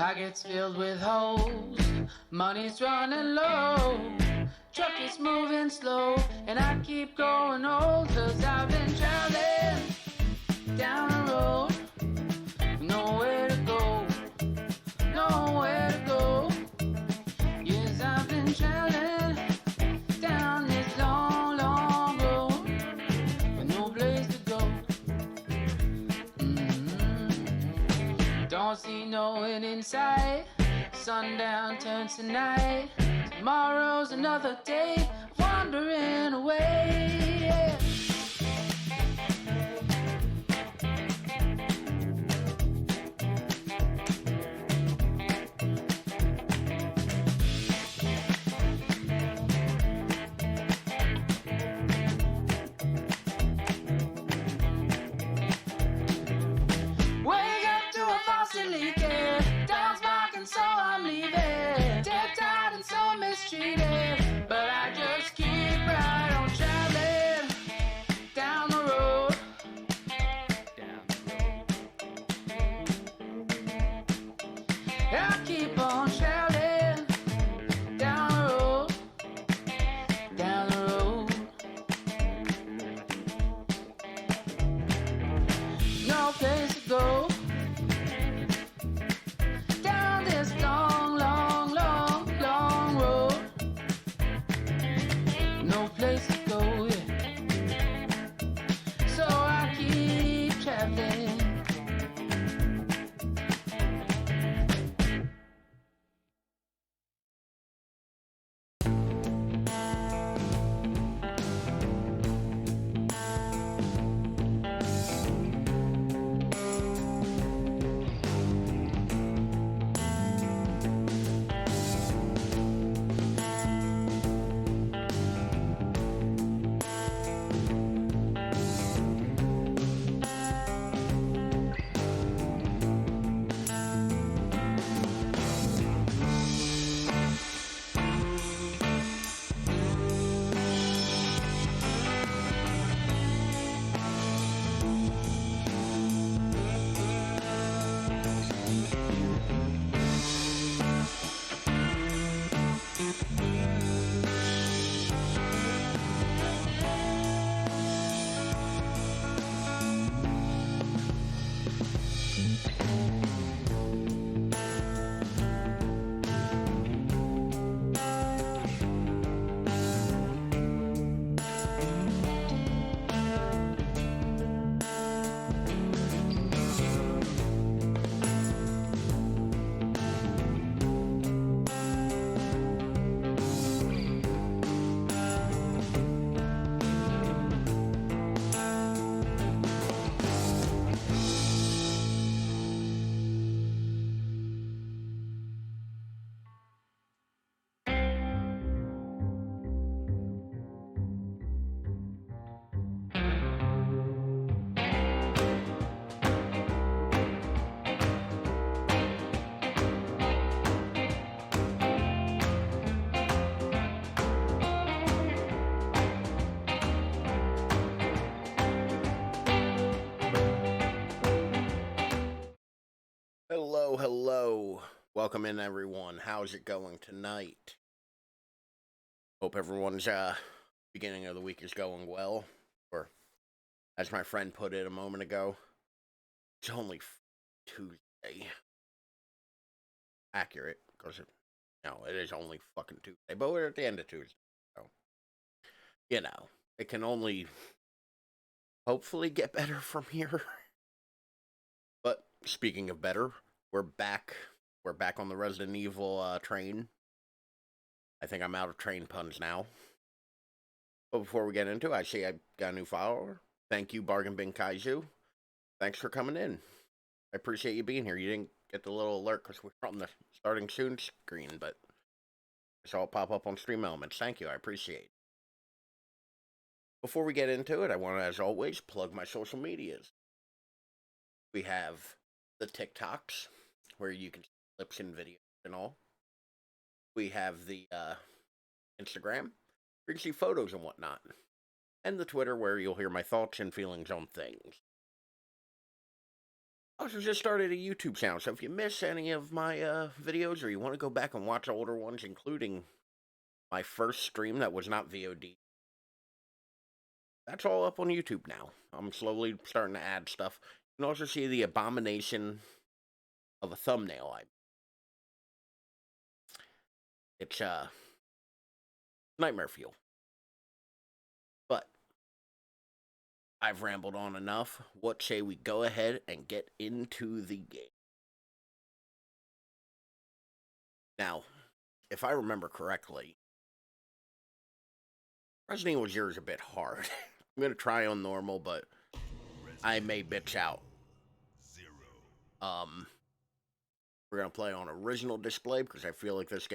Pockets filled with holes, money's running low, truck is moving slow, and I keep going old, 'cause I've been traveling down the road, nowhere to go, nowhere to go. Yes, I've been traveling down this long, long road, with no place to go. Don't see no end in sight. Sundown turns to night. Tomorrow's another day, wandering away. Yeah. Wake up to a faucet leaking, dogs barking, so I'm leaving. Dead tired and so mistreated, but I just keep right on traveling down the road. I keep on traveling down the road, down the road. No place to go. Down this long, long, long, long road. No place to go, yeah. So I keep traveling. Hello, hello. Welcome in, everyone. How's it going tonight? Hope everyone's beginning of the week is going well. Or, as my friend put it a moment ago, it's only Tuesday. Accurate, because it is only fucking Tuesday. But we're at the end of Tuesday, so it can only hopefully get better from here. But speaking of better, we're back. We're back on the Resident Evil train. I think I'm out of train puns now. But before we get into it, I see I got a new follower. Thank you, Bargain Bin Kaiju. Thanks for coming in. I appreciate you being here. You didn't get the little alert because we're on the starting soon screen, but I saw it pop up on Stream Elements. Thank you. I appreciate it. Before we get into it, I want to, as always, plug my social medias. We have the TikToks, where you can see clips and videos and all. We have the Instagram, where you can see photos and whatnot. And the Twitter, where you'll hear my thoughts and feelings on things. I also just started a YouTube channel, so if you miss any of my videos or you want to go back and watch older ones, including my first stream that was not VOD, that's all up on YouTube now. I'm slowly starting to add stuff. You can also see the abomination of a thumbnail. It's nightmare fuel. But I've rambled on enough. What say we go ahead and get into the game? Now, if I remember correctly, Resident Evil 0 is a bit hard. I'm going to try on normal, but I may bitch out. We're going to play on original display because I feel like this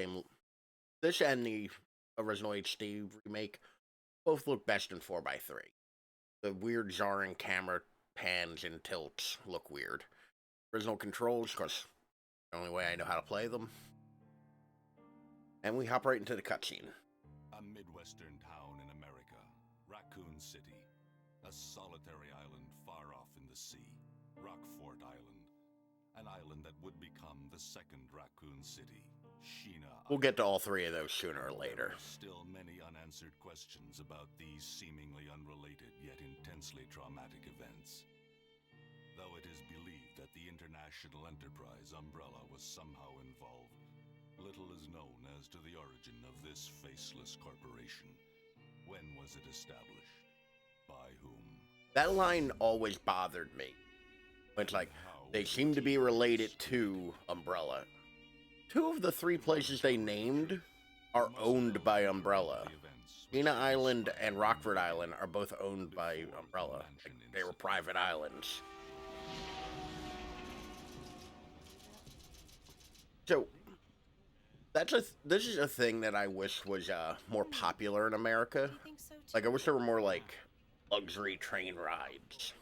and the original HD remake both look best in 4x3. The weird jarring camera pans and tilts look weird. Original controls, because the only way I know how to play them. And we hop right into the cutscene. A midwestern town in America, Raccoon City. A solitary island far off in the sea, Rockfort Island. An island that would become the second Raccoon City, Sheena Island. We'll get to all three of those sooner or later. There are still many unanswered questions about these seemingly unrelated yet intensely traumatic events. Though it is believed that the international enterprise Umbrella was somehow involved, little is known as to the origin of this faceless corporation. When was it established? By whom? That line always bothered me. It's like, they seem to be related to Umbrella. Two of the three places they named are owned by Umbrella. Sheena Island and Rockford Island are both owned by Umbrella. Like, they were private islands. So, this is a thing that I wish was more popular in America. Like, I wish there were more, like, luxury train rides.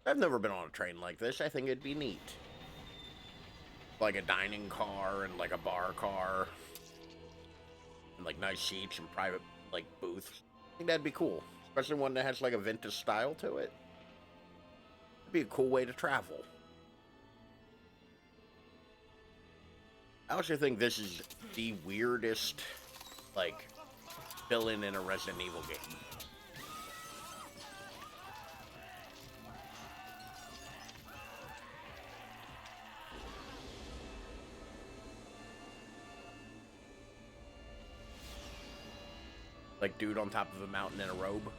I've never been on a train like this. I think it'd be neat. Like a dining car and, like, a bar car. And, like, nice seats and private, like, booths. I think that'd be cool. Especially one that has, like, a vintage style to it. It'd be a cool way to travel. I also think this is the weirdest, like, villain in a Resident Evil game. Like, dude on top of a mountain in a robe.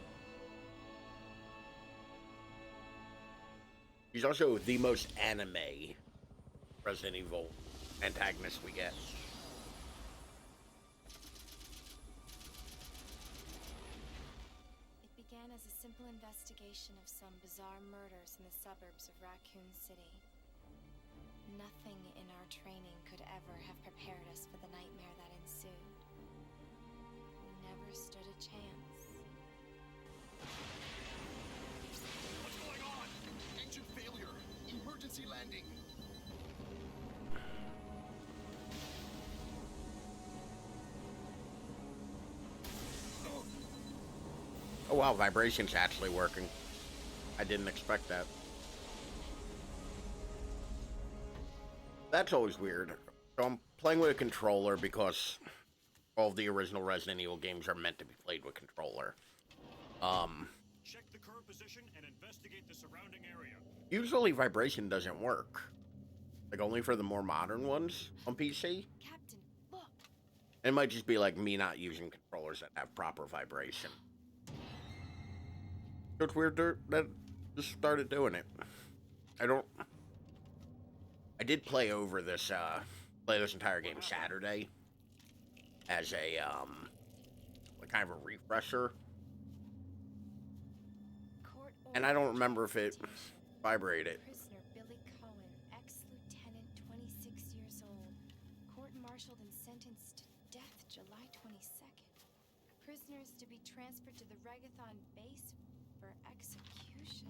He's also the most anime Resident Evil antagonist we get. It began as a simple investigation of some bizarre murders in the suburbs of Raccoon City. Nothing in our training could ever have prepared us for the nightmare that ensued. We never stood a chance. What's going on? Engine failure. Emergency landing. Oh wow, vibration's actually working. I didn't expect that. That's always weird. So I'm playing with a controller because all of the original Resident Evil games are meant to be played with controller. Check the current position and investigate the surrounding area. Usually vibration doesn't work. Like, only for the more modern ones on PC. Captain, look! It might just be like me not using controllers that have proper vibration. So it's weird that just started doing it. I did play over this, play this entire game Saturday as a, like kind of a refresher. And I don't remember if it vibrated. Prisoner Billy Cohen, ex-lieutenant, 26 years old, court-martialed and sentenced to death July 22nd. Prisoners to be transferred to the Regathon base for execution.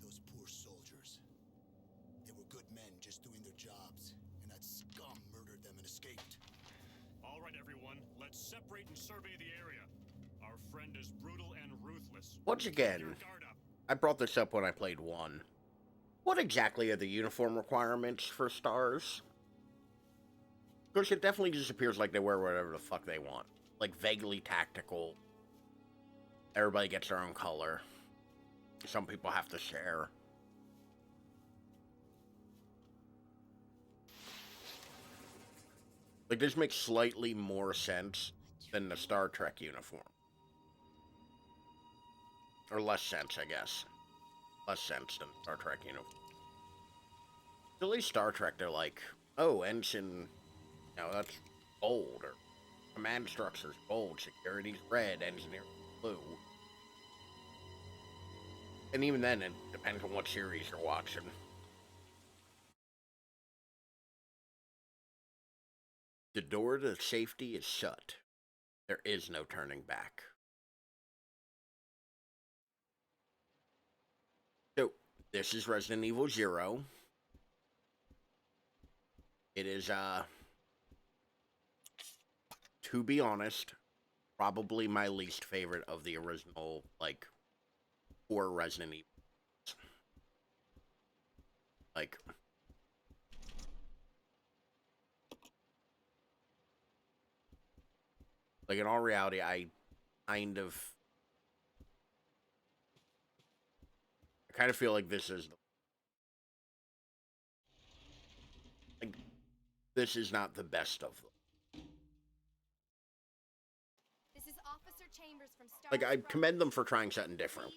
Those poor soldiers. They were good men just doing their jobs, and that scum murdered them and escaped. All right, everyone, let's separate and survey the area. Our friend is brutal and ruthless. Once again, Keep your guard up. I brought this up when I played 1. What exactly are the uniform requirements for stars? Because it definitely just appears like they wear whatever the fuck they want. Like, vaguely tactical. Everybody gets their own color. Some people have to share. Like, this makes slightly more sense than the Star Trek uniform. Or less sense, I guess. Less sense than Star Trek uniform. At least Star Trek, they're like, oh, ensign, that's gold, or command structure's gold, security's red, engineer blue. And even then, it depends on what series you're watching. The door to safety is shut. There is no turning back. So, this is Resident Evil 0. It is, to be honest, probably my least favorite of the original, like, 4 Resident Evil. Like, in all reality, I kind of feel like this is this is not the best of them. This is Officer Chambers from Star Like, I commend them for trying something different.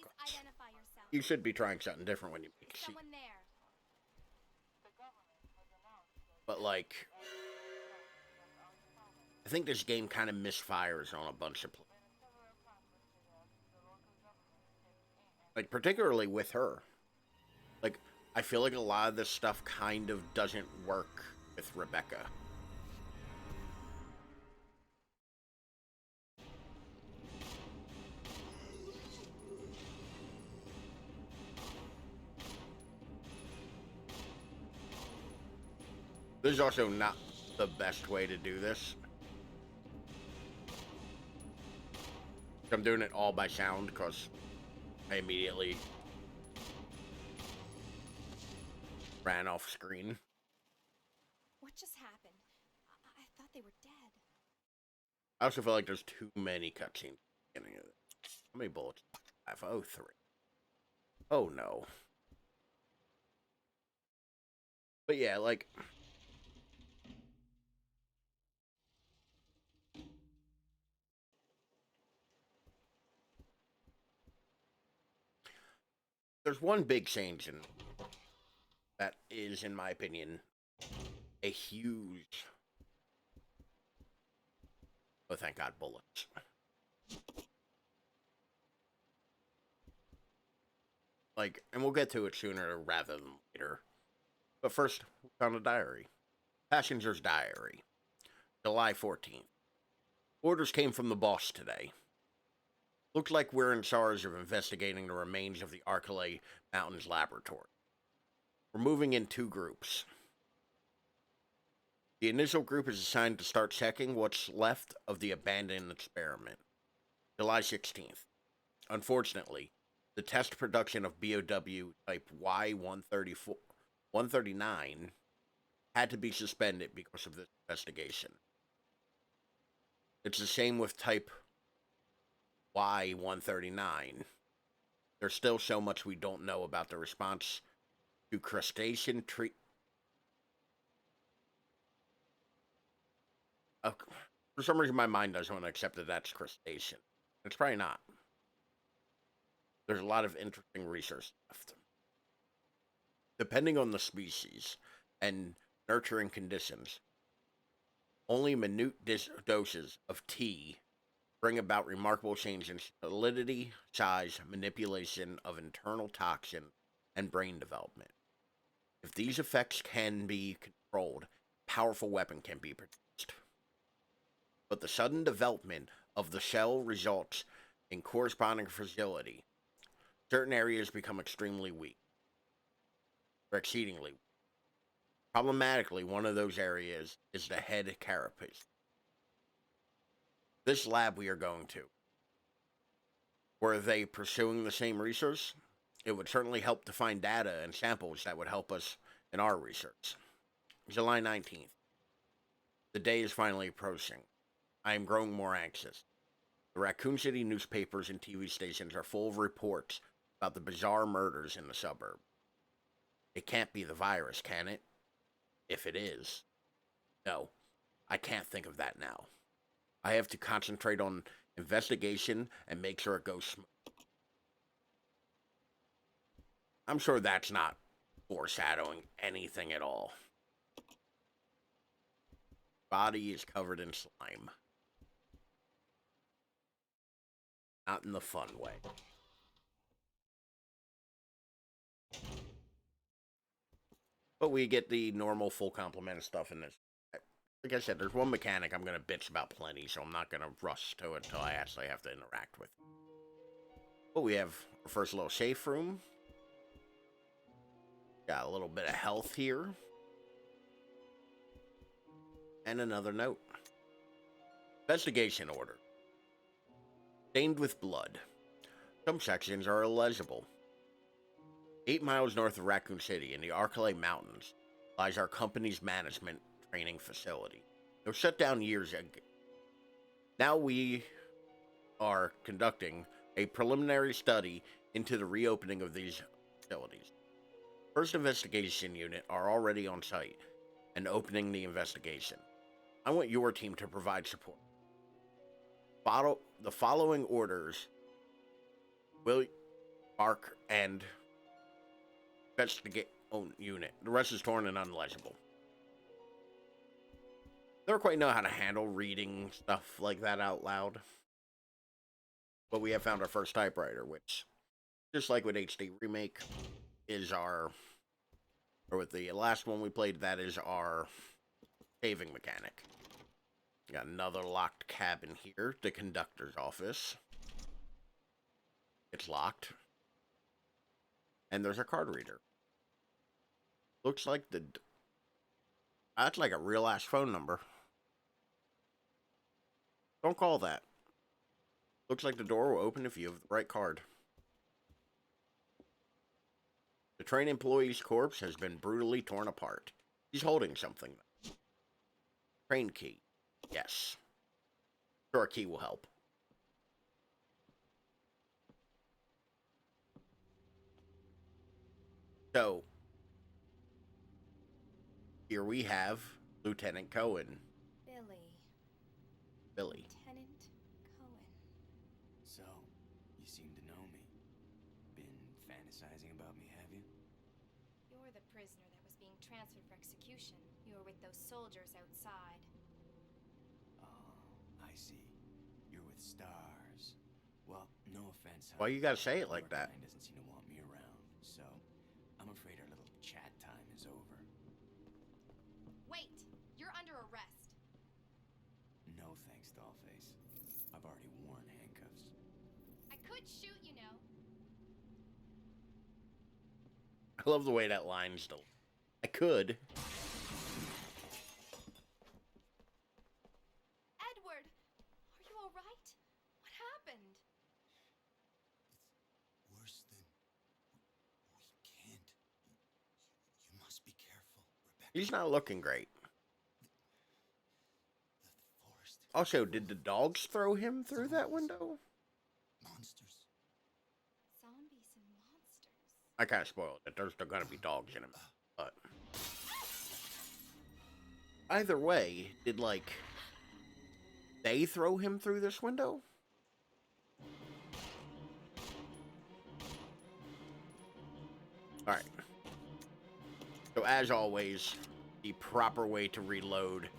You should be trying something different when you make a someone there. But, like, I think this game kind of misfires on a bunch of like, particularly with her. Like, I feel like a lot of this stuff kind of doesn't work with Rebecca. This is also not the best way to do this. I'm doing it all by sound because I immediately ran off screen. What just happened? I thought they were dead. I also feel like there's too many cutscenes at the beginning of this. How many bullets? I have 03. Oh no. But yeah, like, there's one big change in that is, in my opinion, a huge... Oh, thank God, bullets. Like, and we'll get to it sooner rather than later. But first, we found a diary. Passenger's diary. July 14th. Orders came from the boss today. Looks like we're in charge of investigating the remains of the Arcalay Mountains laboratory. We're moving in 2 groups. The initial group is assigned to start checking what's left of the abandoned experiment. July 16th. Unfortunately, the test production of BOW type Y139 had to be suspended because of this investigation. It's the same with type Y139. There's still so much we don't know about the response to crustacean for some reason, my mind doesn't want to accept that that's crustacean. It's probably not. There's a lot of interesting research left. Depending on the species and nurturing conditions, only minute doses of tea bring about remarkable change in solidity, size, manipulation of internal toxin, and brain development. If these effects can be controlled, a powerful weapon can be produced. But the sudden development of the shell results in corresponding fragility. Certain areas become extremely weak, or exceedingly weak. Problematically, one of those areas is the head carapace. This lab we are going to. Were they pursuing the same research? It would certainly help to find data and samples that would help us in our research. July 19th. The day is finally approaching. I am growing more anxious. The Raccoon City newspapers and TV stations are full of reports about the bizarre murders in the suburb. It can't be the virus, can it? If it is. No, I can't think of that now. I have to concentrate on investigation and make sure it goes smooth. I'm sure that's not foreshadowing anything at all. Body is covered in slime. Not in the fun way. But we get the normal full complement of stuff in this. Like I said, there's one mechanic I'm going to bitch about plenty, so I'm not going to rush to it until I actually have to interact with it. But we have our first little safe room. Got a little bit of health here. And another note. Investigation order. Stained with blood. Some sections are illegible. 8 miles north of Raccoon City in the Arcalay Mountains lies our company's management training facility. It was shut down years ago. Now we are conducting a preliminary study into the reopening of these facilities. First investigation unit are already on site and opening the investigation. I want your team to provide support. Follow the following orders. Will Mark and investigate own unit. The rest is torn and unlegible. Never quite know how to handle reading stuff like that out loud. But we have found our first typewriter, which, just like with HD Remake, is our, or with the last one we played, that is our saving mechanic. Got another locked cabin here, the conductor's office. It's locked. And there's a card reader. Looks like that's like a real ass phone number. Don't call that. Looks like the door will open if you have the right card. The train employee's corpse has been brutally torn apart. He's holding something. Train key. Yes. Sure, a key will help. So, here we have Lieutenant Cohen. Billy. Lieutenant Cohen. So, you seem to know me. Been fantasizing about me, have you? You're the prisoner that was being transferred for execution. You were with those soldiers outside. Oh, I see. You're with stars. Well, no offense, Why you gotta say it like that? Doesn't seem to want me around, so I'm afraid our little chat time is over. Wait! You're under arrest. No thanks, Dollface. I've already worn handcuffs. I could shoot, you know. I love the way that line's still. I could. Edward! Are you alright? What happened? It's worse than... We can't. You must be careful, Rebecca. He's not looking great. The forest. Also, did the dogs throw him through that window? Monsters. Zombies and monsters. I kind of spoiled it. There's gonna be dogs in him. But either way, did, like, they throw him through this window? Alright. So as always, the proper way to reload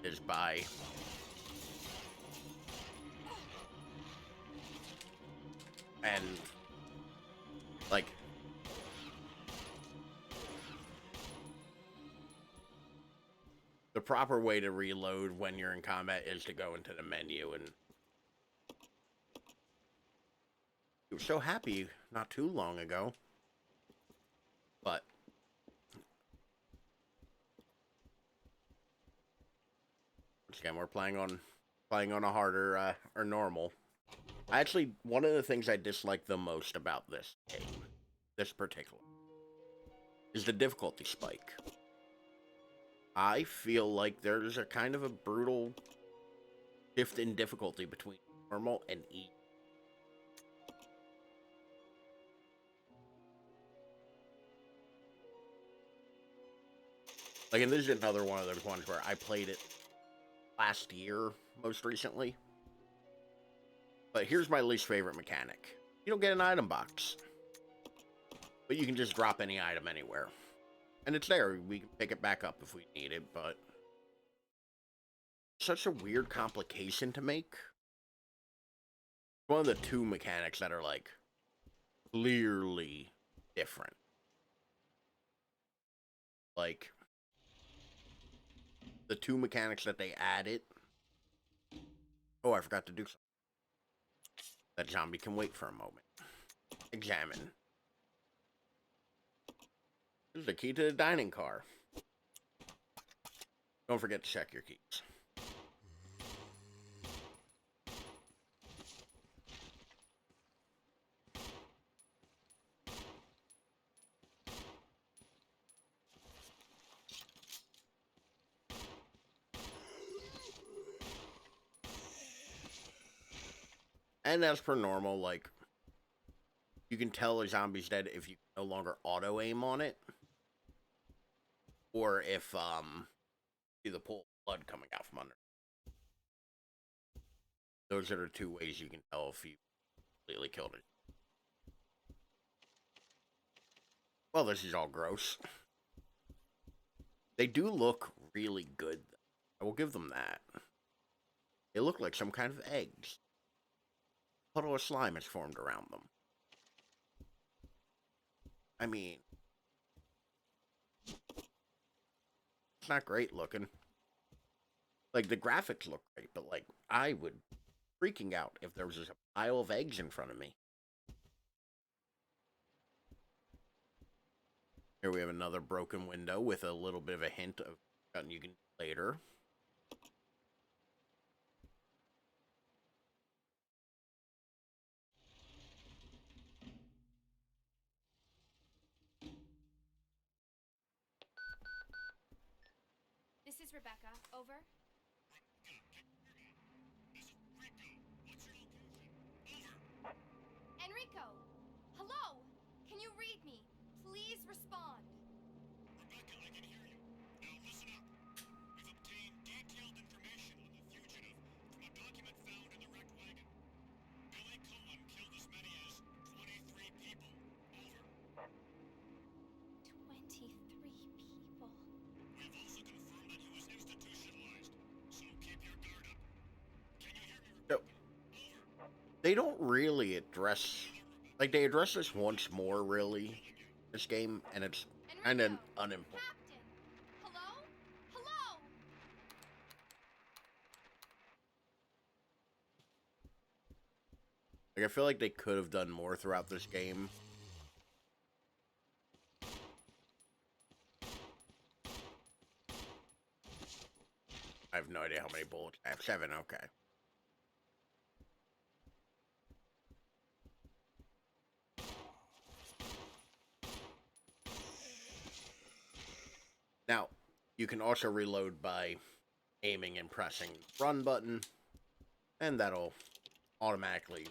is by and like the proper way to reload when you're in combat is to go into the menu. And you were so happy not too long ago, but once again we're playing on a harder or normal. Actually, one of the things I dislike the most about this game this particular is the difficulty spike. I feel like there's a kind of a brutal shift in difficulty between normal and easy. Like, and this is another one of those ones where I played it last year, most recently. But here's my least favorite mechanic. You don't get an item box. But you can just drop any item anywhere. And it's there. We can pick it back up if we need it, but... such a weird complication to make. One of the two mechanics that are, like, clearly different. Like... the two mechanics that they added. Oh, I forgot to do something. That zombie can wait for a moment. Examine. This is the key to the dining car. Don't forget to check your keys. And as per normal, like, you can tell a zombie's dead if you no longer auto-aim on it. Or if, see the pool of blood coming out from under. Those are the two ways you can tell if you completely killed it. Well, this is all gross. They do look really good, though. I will give them that. They look like some kind of eggs. A puddle of slime has formed around them. I mean... it's not great looking. Like, the graphics look great, but, like, I would freaking out if there was just a pile of eggs in front of me. Here we have another broken window with a little bit of a hint of something you can do later. This is Rebecca. Over. Enrico! Hello! Can you read me? Please respond. Rebecca, I can hear you. Now listen up. We've obtained detailed information on the fugitive from a document found in the wrecked wagon. Billy Cullen killed as many as 23 people. Over. 23 people. We've also confirmed that he was institutionalized, so keep your guard up. Can you hear me, So, Rebecca? they don't really address... like, they address this once more, really, this game, and it's kind of Enrico! unimportant. Captain! Hello? Hello! Like, I feel like they could have done more throughout this game. I have no idea how many bullets I have. 7, okay. Now, you can also reload by aiming and pressing run button, and that'll automatically...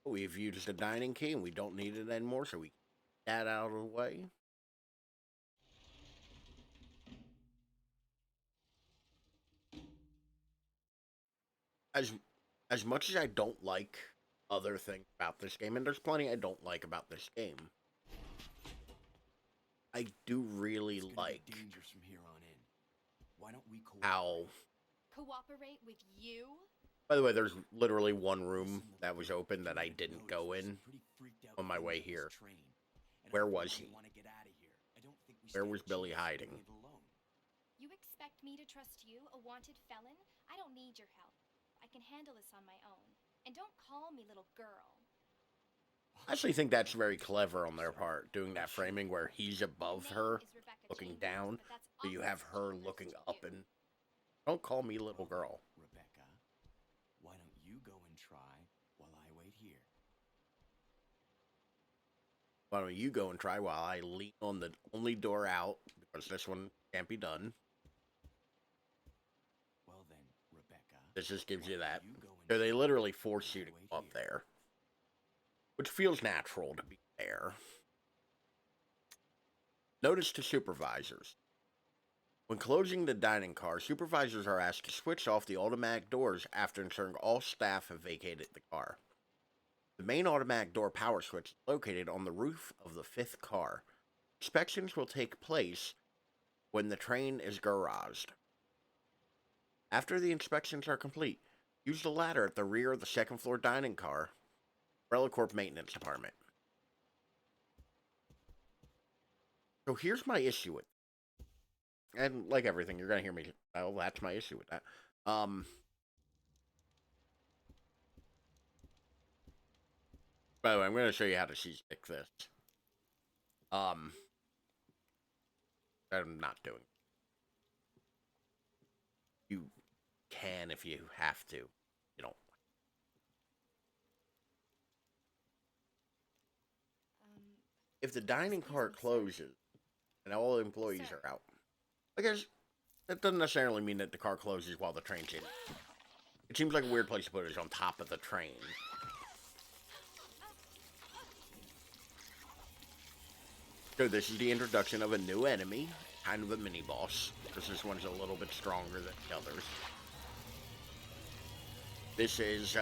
we've used the dining key, and we don't need it anymore, so we get that out of the way. As much as I don't like other things about this game, and there's plenty I don't like about this game, I do really like dangerous from here on in. Why don't we how... Cooperate with you? by the way, there's literally one room that was open that I didn't go in on my way here. Where was he? Where was Billy hiding? You expect me to trust you, a wanted felon? I don't need your help. I can handle this on my own. And don't call me little girl. I actually think that's very clever on their part, doing that framing where he's above her, looking down, so you have her looking up, and don't call me little girl. Rebecca, why don't you go and try while I wait here? Why don't you go and try while I lean on the only door out, because this one can't be done. Well then, Rebecca. This just gives you why that. don't you go and So they check literally out force and you to I'll go wait up here. there. Which feels natural, to be fair. Notice to supervisors. When closing the dining car, supervisors are asked to switch off the automatic doors after ensuring all staff have vacated the car. The main automatic door power switch is located on the roof of the 5th car. Inspections will take place when the train is garaged. After the inspections are complete, use the ladder at the rear of the 2nd floor dining car, Umbrella Corp Maintenance Department. So here's my issue with, and like everything, you're gonna hear me. Well, that's my issue with that. By the way, I'm gonna show you how to C-stick this. I'm not doing. You can if you have to. You don't. If the dining car closes and all the employees Sir. are out, I guess that doesn't necessarily mean that the car closes while the train's in. It seems like a weird place to put it, is on top of the train. So this is the introduction of a new enemy, kind of a mini-boss, because this one's a little bit stronger than the others. This is,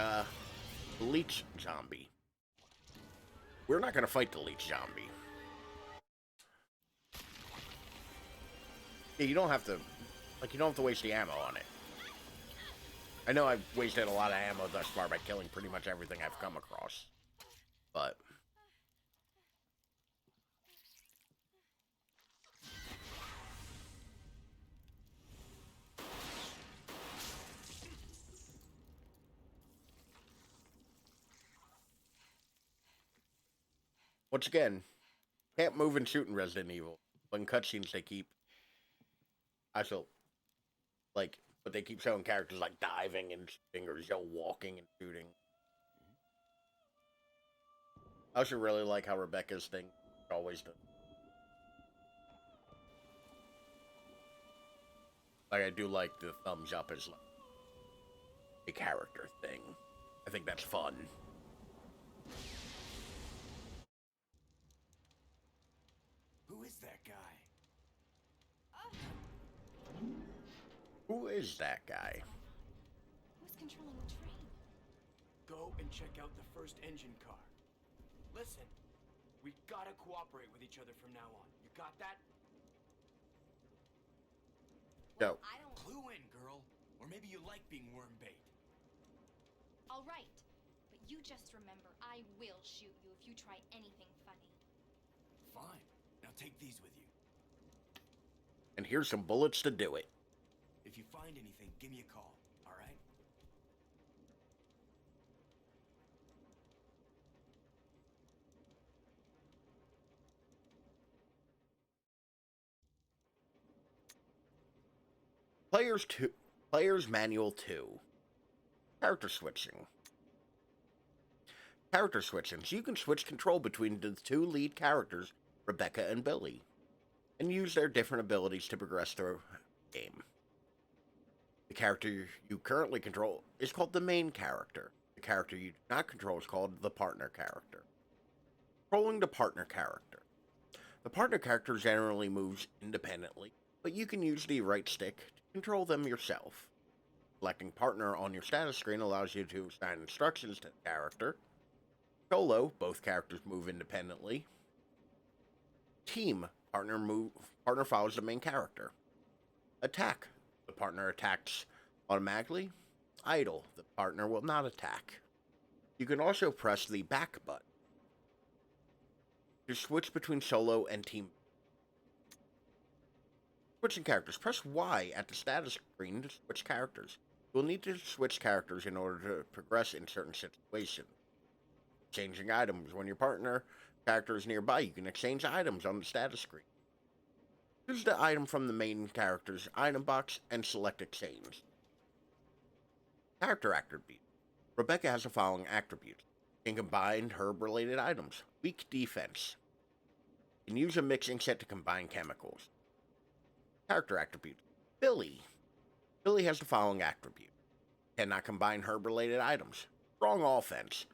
Leech Zombie. We're not going to fight the Leech Zombie. Yeah, you don't have to, like, you don't have to waste the ammo on it. I know I've wasted a lot of ammo thus far by killing pretty much everything I've come across. But once again, can't move and shoot in Resident Evil. But in cutscenes they keep, I feel like, but they keep showing characters like diving and shooting or just walking and shooting. I also really like how Rebecca's thing always does. Like, I do like the thumbs up as like a character thing. I think that's fun. Who is that guy? Who is that guy? Who's controlling the train? Go and check out the first engine car. Listen, we gotta cooperate with each other from now on. You got that? Go. I don't. Clue in, girl. Or maybe you like being worm bait. All right, but you just remember, I will shoot you if you try anything funny. Fine. Now take these with you. And here's some bullets to do it. If you find anything, give me a call. All right? Player's Manual 2. Character switching. Character switching. So you can switch control between the two lead characters, Rebecca and Billy, and use their different abilities to progress through the game. The character you currently control is called the main character. The character you do not control is called the partner character. Controlling the partner character. The partner character generally moves independently, but you can use the right stick to control them yourself. Selecting partner on your status screen allows you to assign instructions to the character. Solo, both characters move independently. Team, partner follows the main character. Attack, the partner attacks automatically. Idle, the partner will not attack. You can also press the back button to switch between solo and team. Switching characters. Press Y at the status screen to switch characters. You will need to switch characters in order to progress in certain situations. Changing items. When your partner character is nearby, you can exchange items on the status screen. Choose the item from the main character's item box and select exchange. Character attributes. Rebecca has the following attributes. Can combine herb-related items. Weak defense. You can use a mixing set to combine chemicals. Character attributes. Billy. Billy has the following attribute. Cannot combine herb-related items. Strong offense.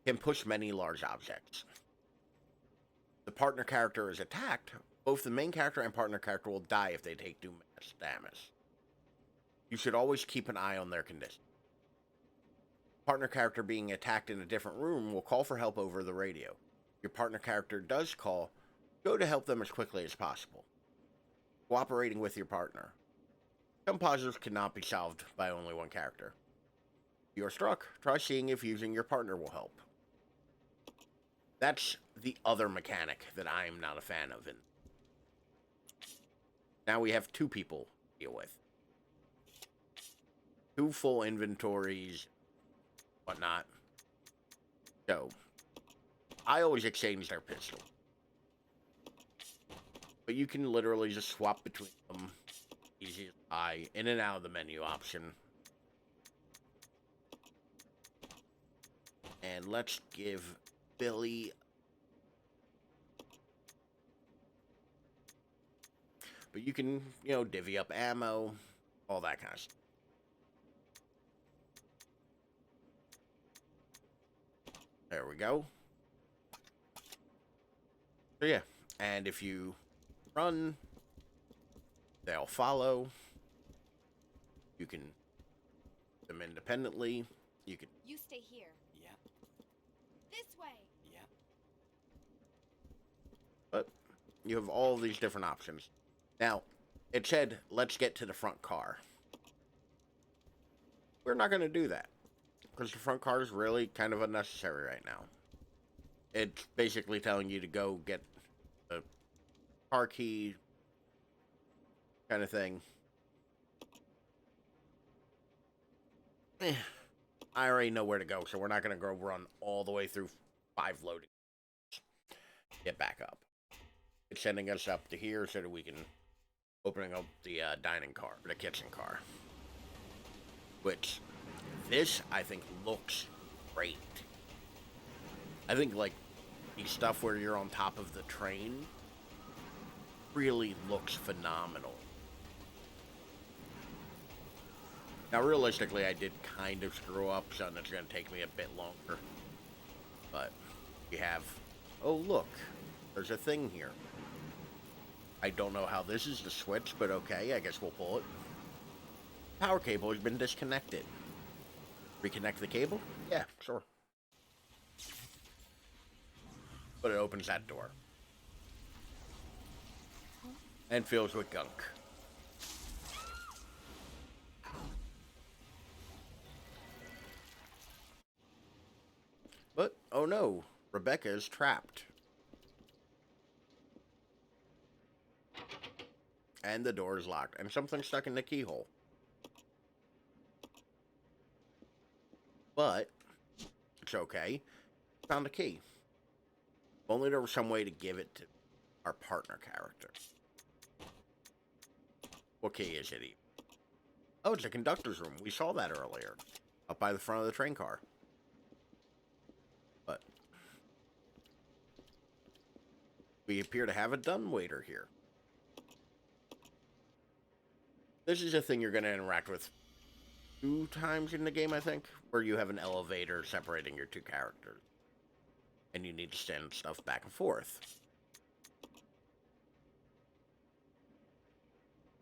Can push many large objects. The partner character is attacked. Both the main character and partner character will die if they take too much damage. You should always keep an eye on their condition. Partner character being attacked in a different room will call for help over the radio. Your partner character does call, go to help them as quickly as possible. Cooperating with your partner. Some puzzles cannot be solved by only one character. If you are struck, try seeing if using your partner will help. That's the other mechanic that I am not a fan of. And now we have 2 people to deal with. 2 full inventories, whatnot. So, I always exchange their pistol. But you can literally just swap between them. Easy as pie, in and out of the menu option. And let's give Billy... But you can, divvy up ammo, all that kind of stuff. There we go. So yeah, and if you run, they'll follow. You can them independently. You can... You stay here. Yeah, This way. yeah. But you have all these different options. Now, it said, let's get to the front car. We're not going to do that. Because the front car is really kind of unnecessary right now. It's basically telling you to go get the car key kind of thing. I already know where to go, so we're not going to go run all the way through 5 loading. Get back up. It's sending us up to here so that we can opening up the dining car, the kitchen car. Which, this, I think, looks great. I think, like, the stuff where you're on top of the train really looks phenomenal. Now, realistically, I did kind of screw up, so it's going to take me a bit longer. But, you have... Oh, look. There's a thing here. I don't know how this is the switch, but okay, I guess we'll pull it. Power cable has been disconnected. Reconnect the cable? Yeah, sure. But it opens that door. And fills with gunk. But, oh no, Rebecca is trapped. And the door is locked, and something's stuck in the keyhole. But, it's okay. Found a key. If only there was some way to give it to our partner character. What key is it even? Oh, it's a conductor's room. We saw that earlier. Up by the front of the train car. But we appear to have a dumbwaiter here. This is a thing you're going to interact with 2 times in the game, I think, where you have an elevator separating your 2 characters. And you need to send stuff back and forth.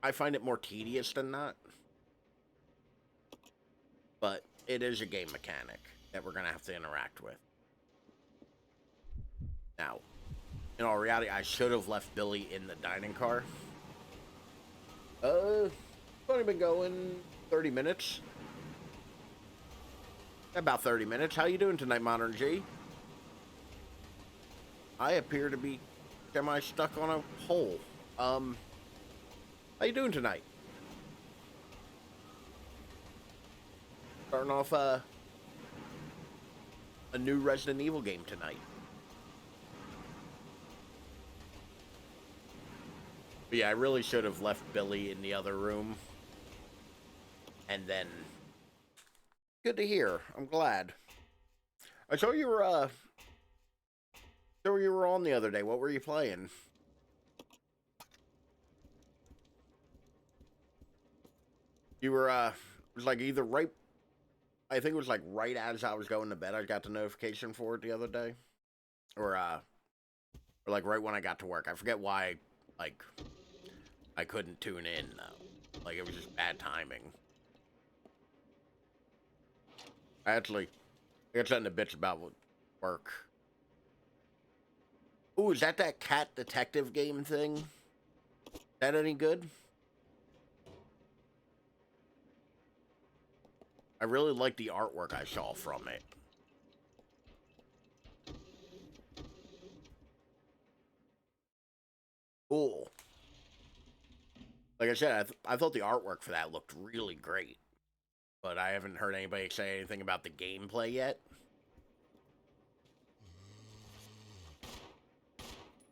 I find it more tedious than not. But it is a game mechanic that we're going to have to interact with. Now, in all reality, I should have left Billy in the dining car. It's only been going 30 minutes. About 30 minutes. How you doing tonight, Modern G? I appear to be semi-stuck on a hole. How you doing tonight? Starting off, a new Resident Evil game tonight. But yeah, I really should have left Billy in the other room. And then... Good to hear. I'm glad. I saw you were, So you were on the other day. What were you playing? You were, it was like either right, I think it was like right as I was going to bed, I got the notification for it the other day. Or like right when I got to work. I forget why, like, I couldn't tune in, though. Like, it was just bad timing. I got something to bitch about with work. Ooh, is that cat detective game thing? Is that any good? I really like the artwork I saw from it. Cool. Like I said, I thought the artwork for that looked really great. But I haven't heard anybody say anything about the gameplay yet.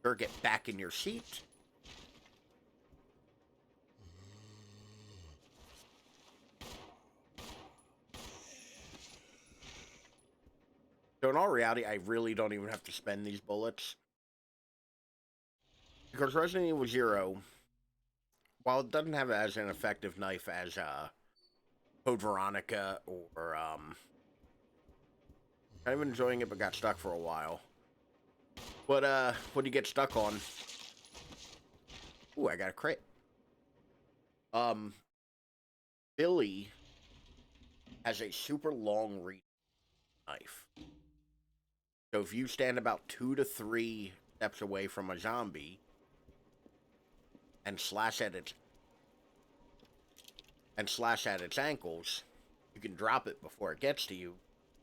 Sure, get back in your seat. So in all reality, I really don't even have to spend these bullets. Because Resident Evil 0, while it doesn't have as an effective knife as Code Veronica or kind of enjoying it but got stuck for a while. But what do you get stuck on? Ooh, I got a crit. Billy has a super long reach knife. So if you stand about 2 to 3 steps away from a zombie and slash at its ankles, you can drop it before it gets to you,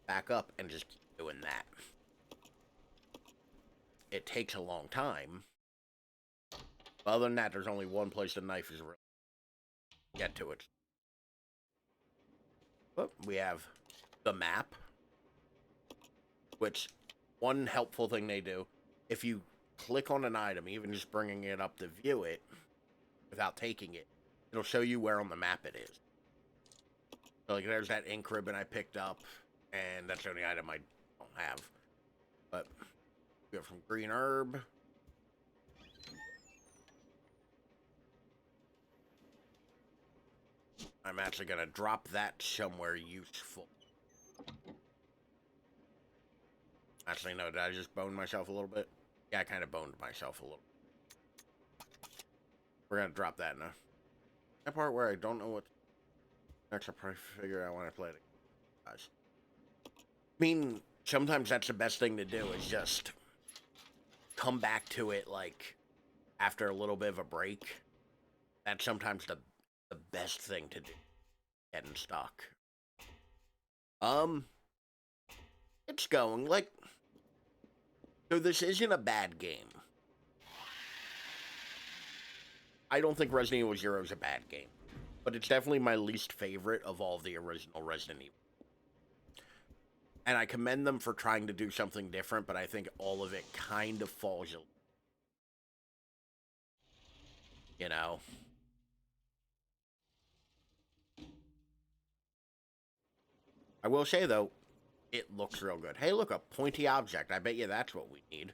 back up, and just keep doing that. It takes a long time. But other than that, there's only one place the knife is really get to it. But we have the map, which one helpful thing they do, if you click on an item, even just bringing it up to view it without taking it, it'll show you where on the map it is. So like there's that ink ribbon I picked up, and that's the only item I don't have. But we have some green herb. I'm actually gonna drop that somewhere useful. Actually, no, did I just bone myself a little bit? Yeah, I kind of boned myself a little. We're gonna drop that now. That part where I don't know what next, I'll probably figure out when I play it. Guys. I mean, sometimes that's the best thing to do, is just come back to it, like, after a little bit of a break. That's sometimes the best thing to do. Getting stuck. It's going, like, so this isn't a bad game. I don't think Resident Evil 0 is a bad game. But it's definitely my least favorite of all the original Resident Evil. And I commend them for trying to do something different, but I think all of it kind of falls, you know? I will say, though, it looks real good. Hey, look, a pointy object. I bet you that's what we need.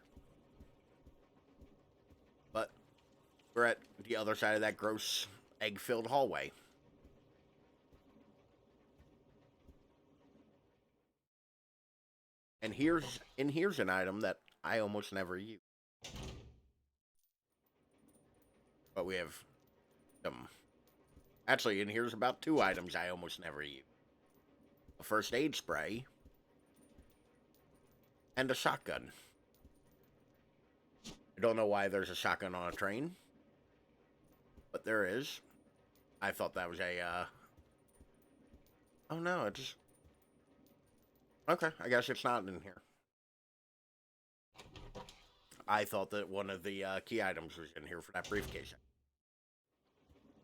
But we're at the other side of that gross egg-filled hallway. And here's an item that I almost never use. But we have some... Actually, and here's about 2 items I almost never use. A first aid spray. And a shotgun. I don't know why there's a shotgun on a train. But there is. I thought that was a, oh no, it just... Okay, I guess it's not in here. I thought that one of the key items was in here for that briefcase.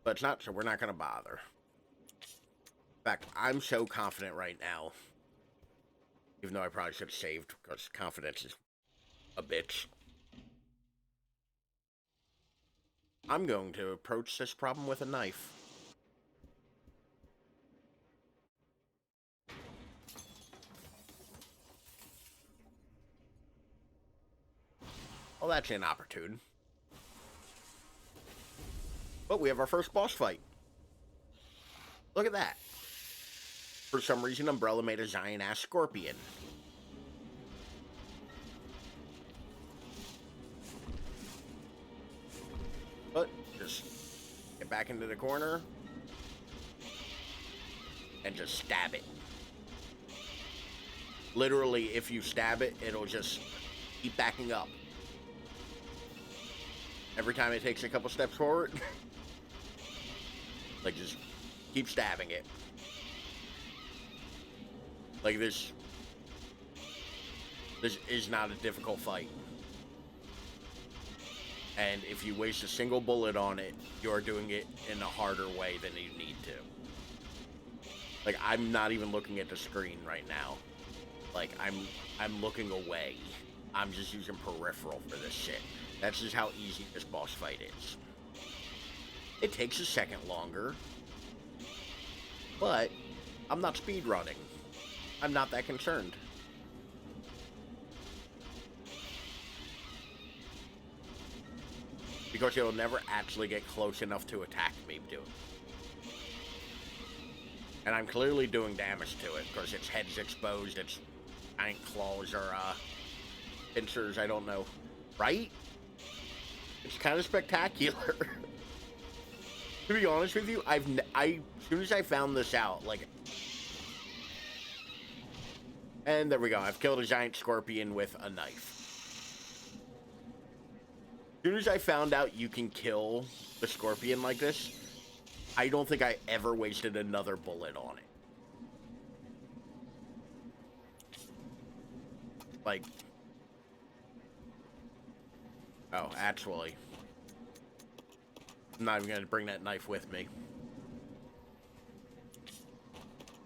But it's not, so we're not going to bother. In fact, I'm so confident right now. Even though I probably should have saved, because confidence is a bitch. I'm going to approach this problem with a knife. Well, that's inopportune. But we have our first boss fight. Look at that. For some reason, Umbrella made a giant-ass scorpion. But just get back into the corner and just stab it. Literally, if you stab it, it'll just keep backing up. Every time it takes a couple steps forward, like, just keep stabbing it. Like, this is not a difficult fight. And if you waste a single bullet on it, you're doing it in a harder way than you need to. Like, I'm not even looking at the screen right now. Like, I'm looking away. I'm just using peripheral for this shit. That's just how easy this boss fight is. It takes a second longer. But I'm not speedrunning. I'm not that concerned. Because it'll never actually get close enough to attack me doing it. And I'm clearly doing damage to it, because its head's exposed, its giant claws or pincers, I don't know. Right? It's kind of spectacular. To be honest with you, as soon as I found this out, like... And there we go, I've killed a giant scorpion with a knife. As soon as I found out you can kill the scorpion like this, I don't think I ever wasted another bullet on it. Like... Oh, actually... I'm not even going to bring that knife with me.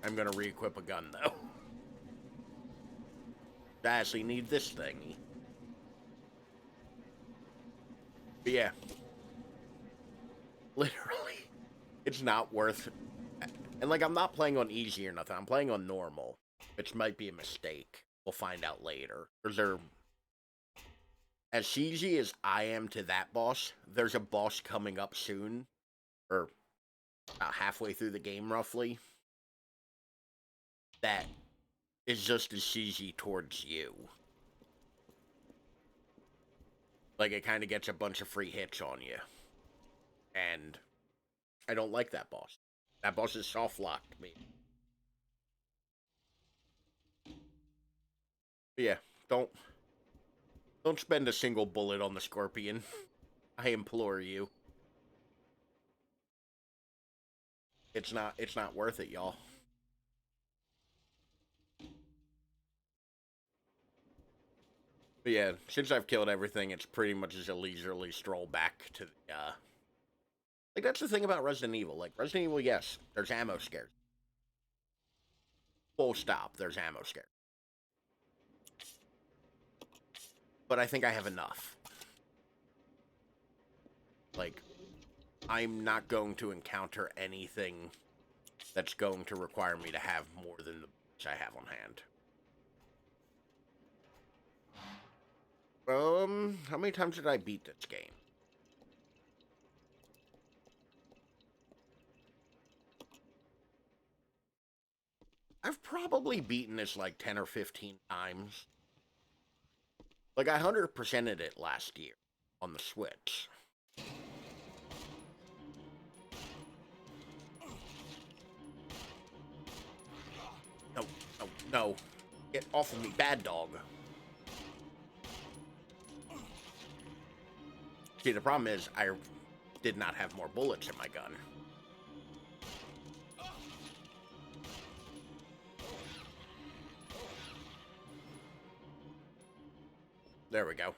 I'm going to re-equip a gun, though. I actually need this thing. But yeah. Literally. It's not worth... And, like, I'm not playing on easy or nothing. I'm playing on normal. Which might be a mistake. We'll find out later. Because they're... As easy as I am to that boss, there's a boss coming up soon, or about halfway through the game, roughly, that is just as easy towards you. Like, it kind of gets a bunch of free hits on you. And I don't like that boss. That boss is soft-locked me. But yeah, don't spend a single bullet on the scorpion. I implore you. It's not worth it, y'all. But yeah, since I've killed everything, it's pretty much just a leisurely stroll back to the, like, that's the thing about Resident Evil. Like, Resident Evil, yes, there's ammo scares. Full stop, there's ammo scares. But I think I have enough. Like, I'm not going to encounter anything that's going to require me to have more than the bullets I have on hand. How many times did I beat this game? I've probably beaten this like 10 or 15 times. Like, I 100%ed it last year on the Switch. No, no, no. Get off of me, bad dog. See, the problem is, I did not have more bullets in my gun. There we go.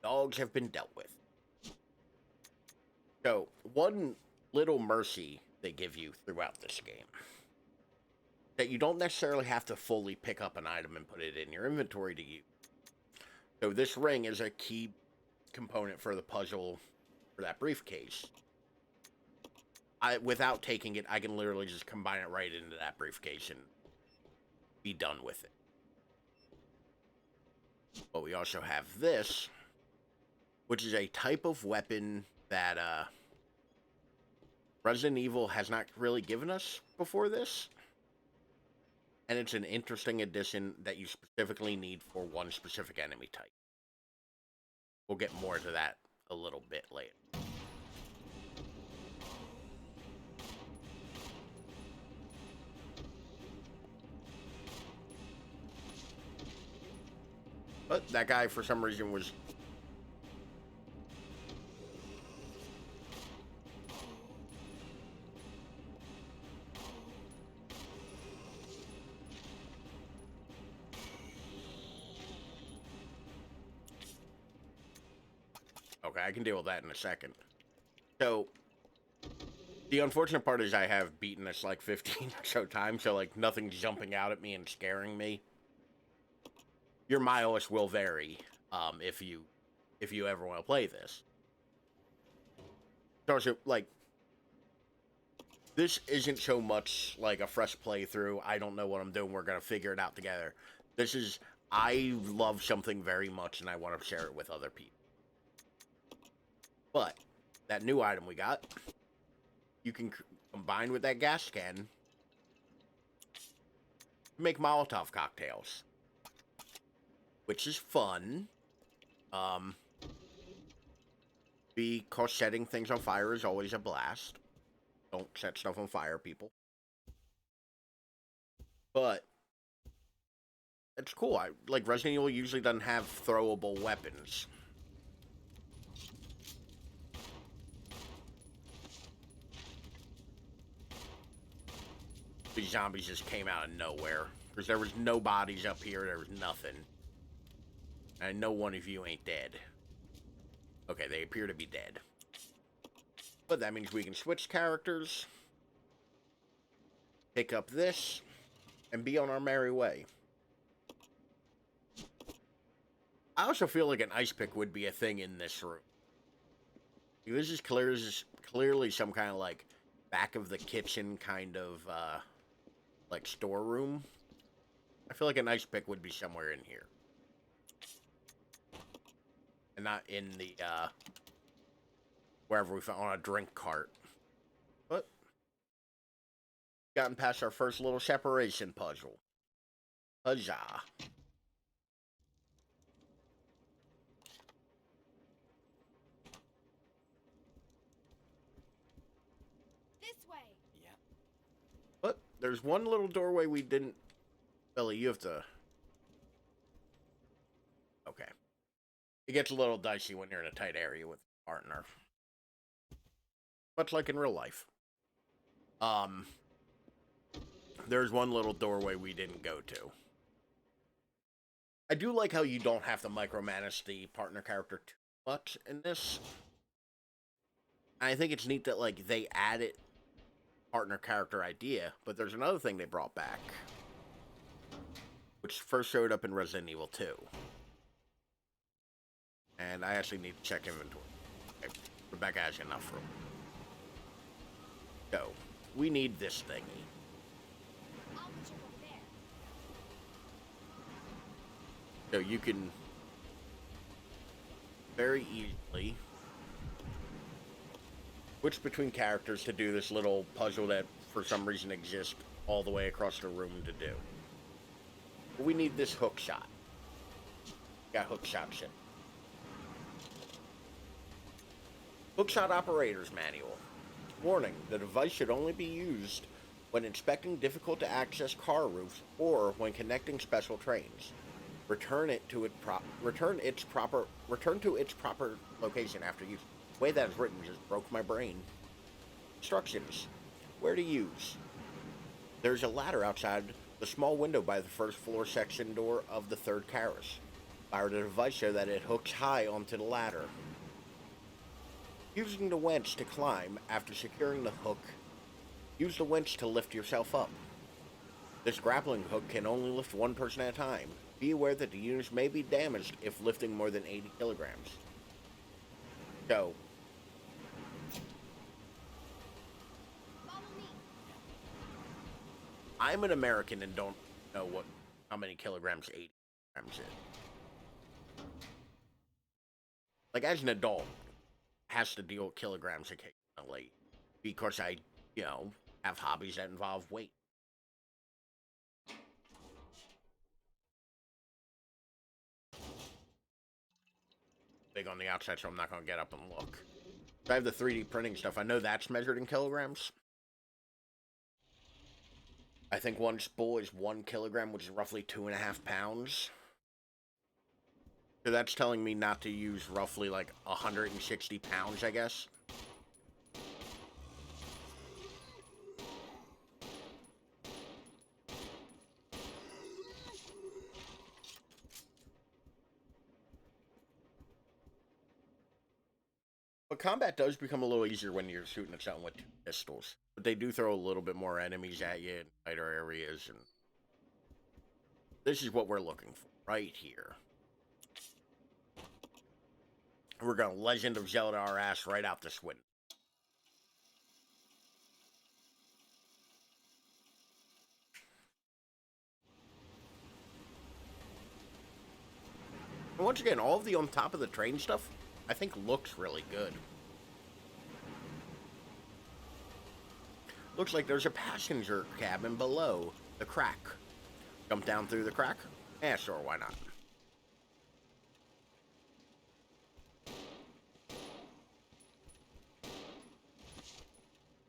Dogs have been dealt with. So, one little mercy they give you throughout this game. That you don't necessarily have to fully pick up an item and put it in your inventory to use. So this ring is a key component for the puzzle for that briefcase. Without taking it, I can literally just combine it right into that briefcase and be done with it. But we also have this, which is a type of weapon that Resident Evil has not really given us before this. And it's an interesting addition that you specifically need for one specific enemy type. We'll get more to that a little bit later. But that guy, for some reason, was... Okay, I can deal with that in a second. So, the unfortunate part is I have beaten this like 15 or so times, so like nothing's jumping out at me and scaring me. Your mileage will vary if you ever want to play this. So, like, this isn't so much like a fresh playthrough. I don't know what I'm doing. We're going to figure it out together. This is, I love something very much and I want to share it with other people. But that new item we got, you can combine with that gas can, make Molotov cocktails, which is fun. Because setting things on fire is always a blast. Don't set stuff on fire, people. But it's cool. Like Resident Evil usually doesn't have throwable weapons. These zombies just came out of nowhere. Because there was no bodies up here. There was nothing. And no one of you ain't dead. Okay, they appear to be dead. But that means we can switch characters. Pick up this. And be on our merry way. I also feel like an ice pick would be a thing in this room. This is clearly some kind of like back of the kitchen kind of like storeroom. I feel like an ice pick would be somewhere in here. And not in the wherever we found on a drink cart. But gotten past our first little separation puzzle. Huzzah. This way. Yeah. But there's one little doorway we didn't... Billy, you have to... Okay. It gets a little dicey when you're in a tight area with a partner. Much like in real life. There's one little doorway we didn't go to. I do like how you don't have to micromanage the partner character too much in this. And I think it's neat that, like, they added partner character idea, but there's another thing they brought back. Which first showed up in Resident Evil 2. And I actually need to check inventory. Okay, Rebecca has enough room. So, we need this thingy. I'll put you over there. So you can very easily switch between characters to do this little puzzle that for some reason exists all the way across the room to do. We need this hook shot. Got hook shot shit. Hookshot Operator's Manual. Warning, the device should only be used when inspecting difficult to access car roofs or when connecting special trains. Return to its proper location after use. The way that is written just broke my brain. Instructions. Where to use. There's a ladder outside the small window by the first floor section door of the third carriage. Fire the device so that it hooks high onto the ladder. Using the winch to climb after securing the hook, use the winch to lift yourself up. This grappling hook can only lift one person at a time. Be aware that the units may be damaged if lifting more than 80 kilograms. So, Follow me. I'm an American and don't know how many kilograms 80 kilograms is. like, as an adult, has to deal with kilograms occasionally because I, you know, have hobbies that involve weight. Big on the outside, so I'm not going to get up and look. I have the 3D printing stuff. I know that's measured in kilograms. I think one spool is 1 kilogram, which is roughly 2.5 pounds. So that's telling me not to use roughly like 160 pounds, I guess. But combat does become a little easier when you're shooting at something with 2 pistols. But they do throw a little bit more enemies at you in tighter areas, and this is what we're looking for right here. We're gonna Legend of Zelda our ass right out this window. And once again, all of the on top of the train stuff, I think looks really good. Looks like there's a passenger cabin below the crack. Jump down through the crack? Yeah, sure, why not?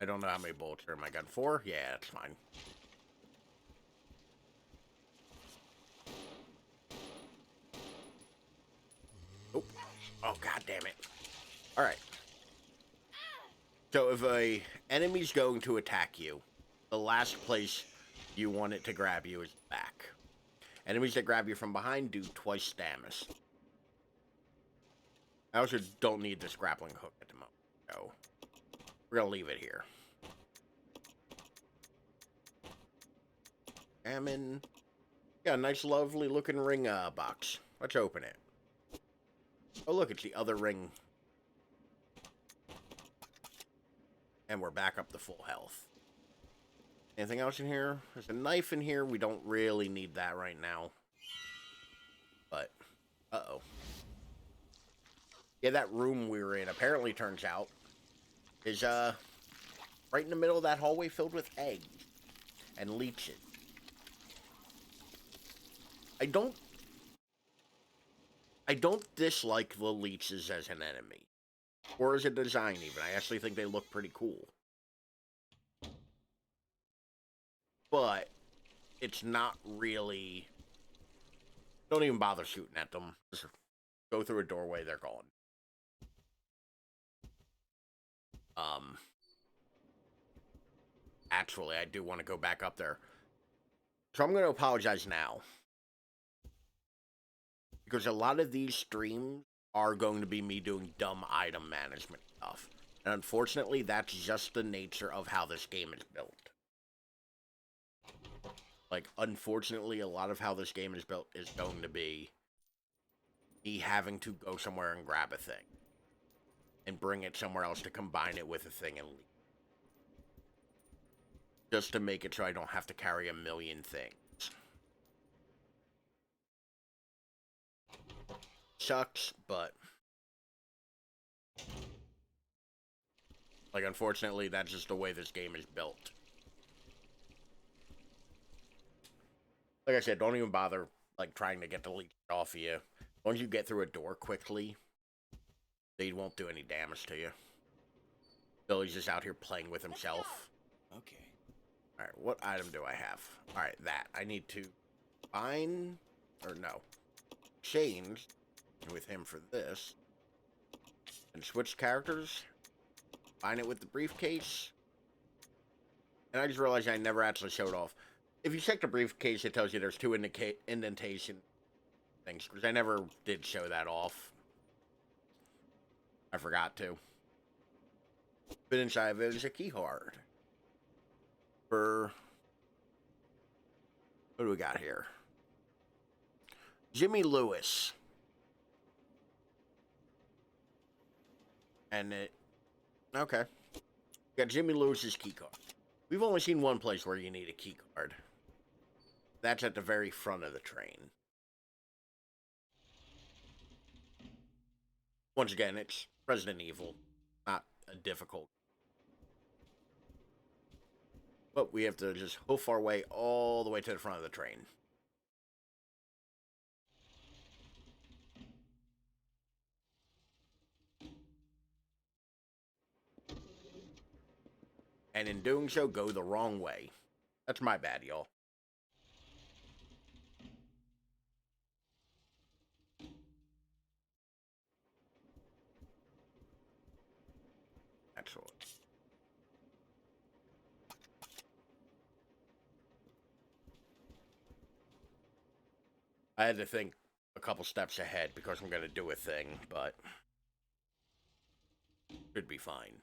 I don't know how many bullets are in my gun. 4? Yeah, that's fine. Oh, oh, god damn it. Alright. So if a enemy's going to attack you, the last place you want it to grab you is the back. Enemies that grab you from behind do twice damage. I also don't need this grappling hook at the moment, so we're gonna leave it here. Salmon. Yeah, nice lovely looking ring box. Let's open it. Oh look, it's the other ring. And we're back up to full health. Anything else in here? There's a knife in here. We don't really need that right now. But, uh-oh. Yeah, that room we were in, apparently turns out, is, right in the middle of that hallway filled with eggs and leeches. I don't dislike the leeches as an enemy. Or as a design, even. I actually think they look pretty cool. But it's not really... Don't even bother shooting at them. Just go through a doorway, they're gone. Actually, I do want to go back up there. So I'm going to apologize now. Because a lot of these streams are going to be me doing dumb item management stuff. And unfortunately, that's just the nature of how this game is built. Like, unfortunately, a lot of how this game is built is going to be me having to go somewhere and grab a thing. And bring it somewhere else to combine it with a thing and leave. Just to make it so I don't have to carry a million things. Sucks, but... like, unfortunately, that's just the way this game is built. Like I said, don't even bother, like, trying to get the leech off of you. Once you get through a door quickly, they won't do any damage to you. Billy's just out here playing with himself. Okay. Alright, what item do I have? Alright, that. I need to find... or no. Change with him for this. And switch characters. Find it with the briefcase. And I just realized I never actually showed off. If you check the briefcase, it tells you there's 2 indentation things. Because I never did show that off. I forgot to. But inside of it is a key card. For... what do we got here? Jimmy Lewis. And it... okay. Got Jimmy Lewis's key card. We've only seen one place where you need a key card. That's at the very front of the train. Once again, it's Resident Evil, not a difficult. But we have to just hoof our way all the way to the front of the train. And in doing so, go the wrong way. That's my bad, y'all. Excellent. I had to think a couple steps ahead because I'm going to do a thing, but should be fine.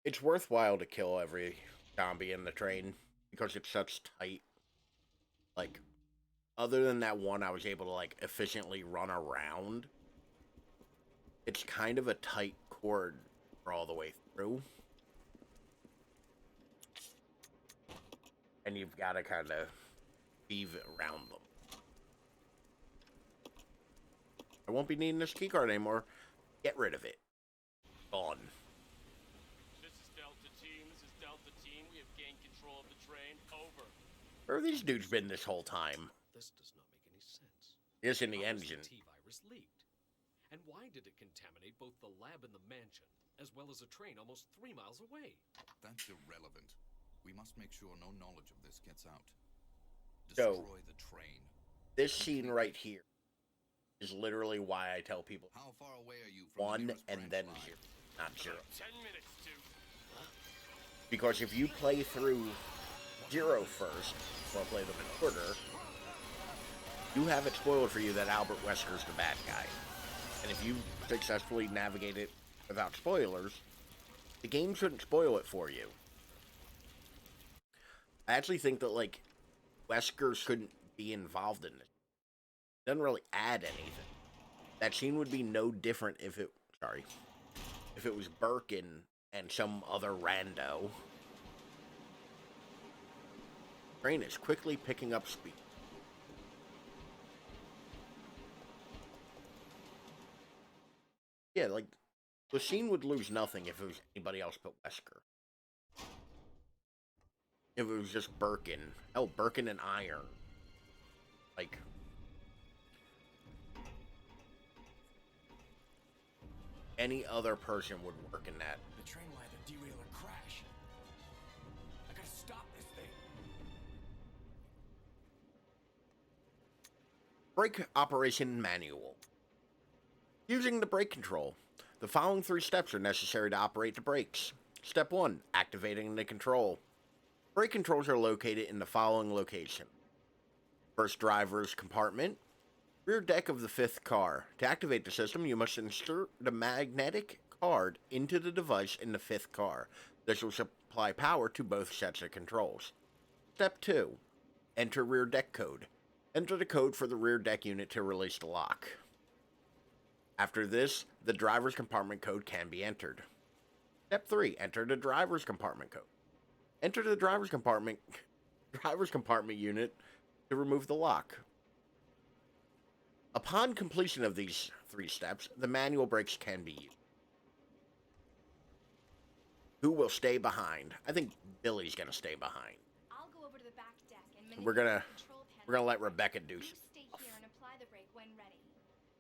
It's worthwhile to kill every zombie in the train because it's such tight. Like, other than that one I was able to, like, efficiently run around, it's kind of a tight cord for all the way through. And you've got to kind of weave it around them. I won't be needing this keycard anymore. Get rid of it. Gone. This is Delta Team. This is Delta Team. We have gained control of the train. Over. Where have these dudes been this whole time? This does not make any sense. It's in the How was engine. The T-virus leaked? And why did it contaminate both the lab and the mansion, as well as a train almost 3 miles away? That's irrelevant. We must make sure no knowledge of this gets out. So- Destroy the train. This scene right here is literally why I tell people How far away are you from the 1 nearest and branch then line? 0, not 0. 10 minutes to. Because if you play through 0 first, or play them in order, you have it spoiled for you that Albert Wesker's the bad guy. And if you successfully navigate it without spoilers, the game shouldn't spoil it for you. I actually think that, like, Wesker shouldn't be involved in this. It doesn't really add anything. That scene would be no different if it was Birkin and some other rando. Train is quickly picking up speed. Yeah, like, the scene would lose nothing if it was anybody else but Wesker. If it was just Birkin. Hell, Birkin and Iron. Like, any other person would work in that. The train will either derail or crash. I gotta stop this thing. Brake operation manual. Using the brake control. The following 3 steps are necessary to operate the brakes. Step 1. Activating the control. Brake controls are located in the following location. First, driver's compartment. Rear deck of the 5th car. To activate the system, you must insert the magnetic card into the device in the 5th car. This will supply power to both sets of controls. Step 2. Enter rear deck code. Enter the code for the rear deck unit to release the lock. After this, the driver's compartment code can be entered. Step 3. Enter the driver's compartment code. Enter the driver's compartment unit to remove the lock. Upon completion of these 3 steps, the manual brakes can be used. Who will stay behind? I think Billy's gonna stay behind. I'll go over to the back deck and We're manipulate gonna the control panel. we're gonna let Rebecca do You some stay stuff. here and apply the brake when ready.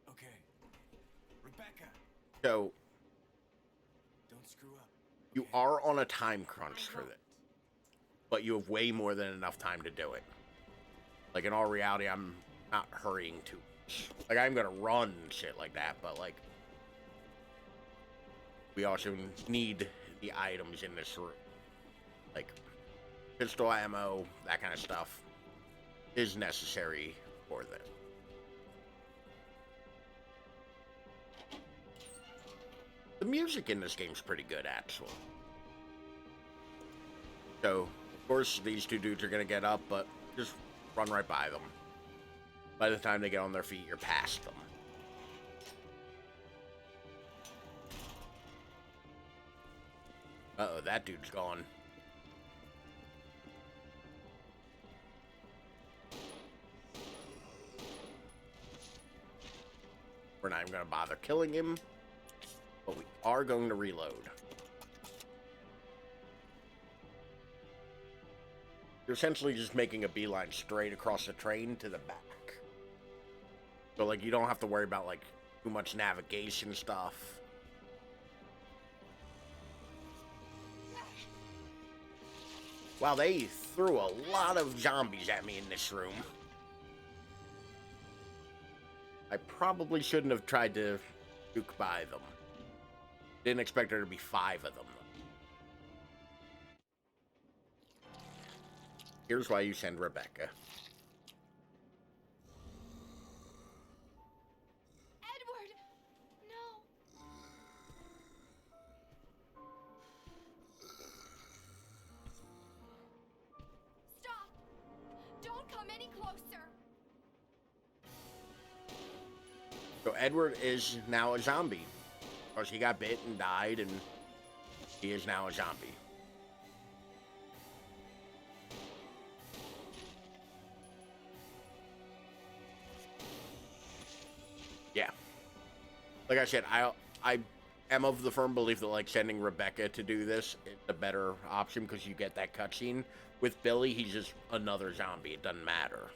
Okay. Rebecca, So don't screw up. you okay? are on a time crunch I for won't. this, but you have way more than enough time to do it. Like, in all reality, I'm not hurrying too much. Like, I'm gonna run and shit like that, but like, we also need the items in this room. Like, pistol ammo, that kind of stuff is necessary for this. The music in this game's pretty good, actually. So, Of course, these two dudes are gonna get up, but just run right by them. By the time they get on their feet, you're past them. Uh-oh, that dude's gone. We're not even gonna bother killing him, but we are going to reload. You're essentially just making a beeline straight across the train to the back. So, like, you don't have to worry about, like, too much navigation stuff. Wow, they threw a lot of zombies at me in this room. I probably shouldn't have tried to juke by them. Didn't expect there to be 5 of them. Here's why you send Rebecca. Edward! No. Stop! Don't come any closer! So Edward is now a zombie. Because he got bit and died, and he is now a zombie. Yeah. Like I said, I am of the firm belief that, like, sending Rebecca to do this is a better option because you get that cutscene. With Billy, he's just another zombie. It doesn't matter.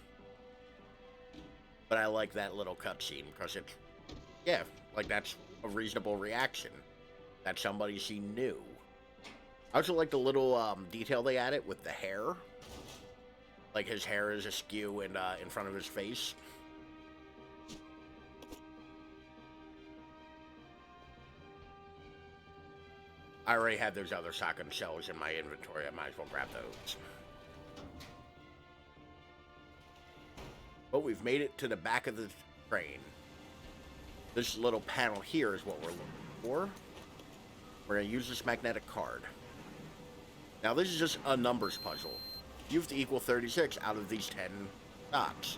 But I like that little cutscene because it's, yeah, like, that's a reasonable reaction. That's somebody she knew. I also like the little detail they added with the hair. Like, his hair is askew and in front of his face. I already had those other shotgun shells in my inventory. I might as well grab those. But we've made it to the back of the train. This little panel here is what we're looking for. We're going to use this magnetic card. Now, this is just a numbers puzzle. You have to equal 36 out of these 10 dots.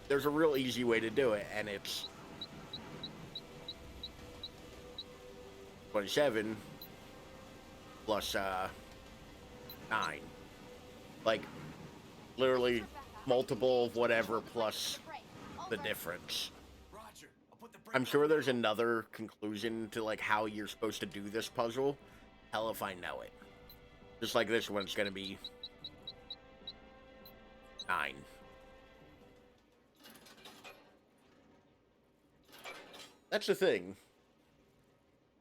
There's a real easy way to do it, and it's 27 plus 9. Like, literally multiple of whatever plus the difference. I'm sure there's another conclusion to, like, how you're supposed to do this puzzle. Hell if I know it. Just like this one, it's gonna be 9. That's the thing.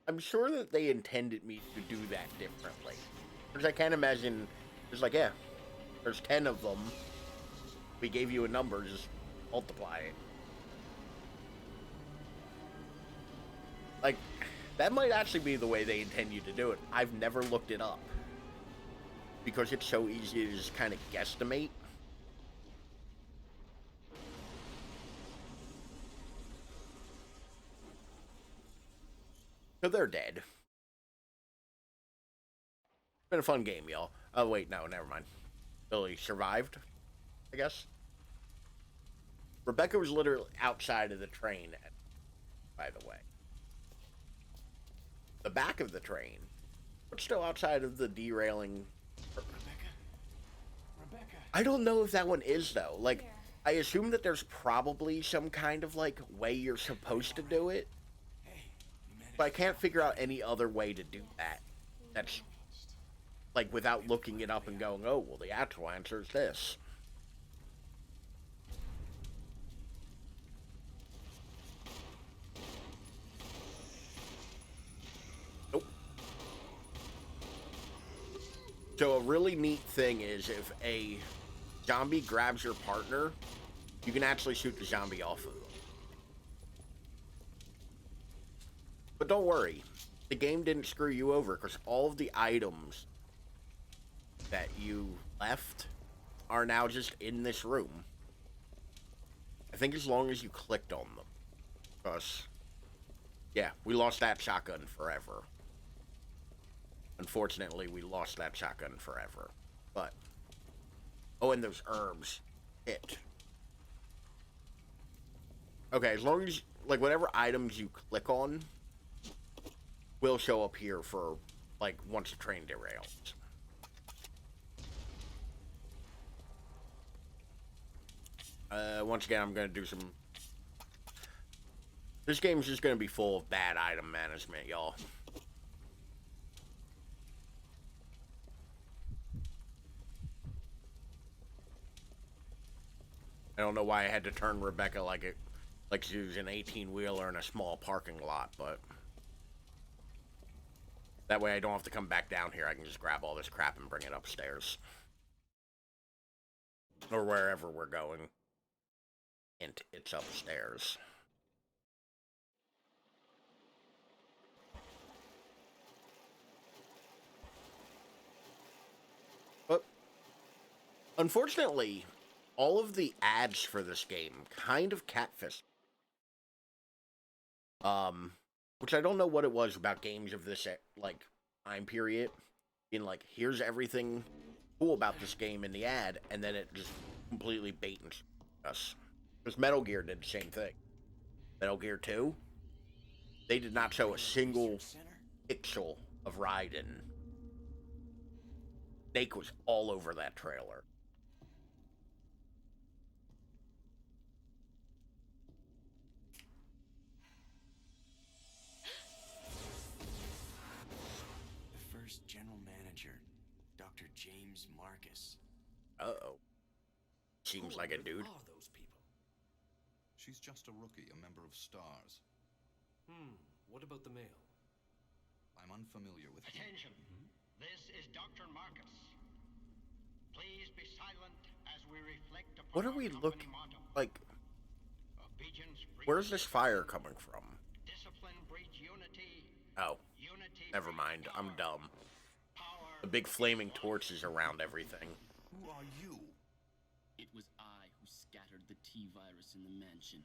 I'm sure that they intended me to do that differently. Because I can't imagine, it's like, yeah, there's 10 of them. We gave you a number, just multiply it. Like, that might actually be the way they intend you to do it. I've never looked it up. Because it's so easy to just kind of guesstimate. So they're dead. Been a fun game, y'all. Oh, wait, no, never mind. Billy survived, I guess. Rebecca was literally outside of the train, by the way. The back of the train, but still outside of the derailing. Rebecca. I don't know if that one is, though. Like, I assume that there's probably some kind of, like, way you're supposed to do it. But I can't figure out any other way to do that. That's, like, without looking it up and going, oh, well, the actual answer is this. Nope. So a really neat thing is if a zombie grabs your partner, you can actually shoot the zombie off of them. But don't worry, the game didn't screw you over because all of the items that you left are now just in this room. I think as long as you clicked on them. Because, yeah, we lost that shotgun forever. Unfortunately, we lost that shotgun forever. But, oh, and those herbs. Hit. Okay, as long as, like, whatever items you click on will show up here for, like, once the train derails. Once again, I'm going to do some... This game's just going to be full of bad item management, y'all. I don't know why I had to turn Rebecca like she was an 18-wheeler in a small parking lot, but... That way I don't have to come back down here. I can just grab all this crap and bring it upstairs. Or wherever we're going. And it's upstairs. But, unfortunately, all of the ads for this game kind of catfish. Which I don't know what it was about games of this, like, time period. Being like, here's everything cool about this game in the ad, and then it just completely bait and us. Because Metal Gear did the same thing. Metal Gear 2, they did not show a single pixel of Raiden. Snake was all over that trailer. The first general manager, Dr. James Marcus. Uh-oh. Seems like a dude. Are those people? She's just a rookie, a member of STARS. What about the male? I'm unfamiliar with him. Attention. This is Dr. Marcus. Please be silent as we reflect upon What are we looking like? Where's this fire coming from? Discipline breeds unity. Oh, never mind. I'm dumb. The big flaming torches around everything. Who are you? It was I who scattered the T-virus in the mansion.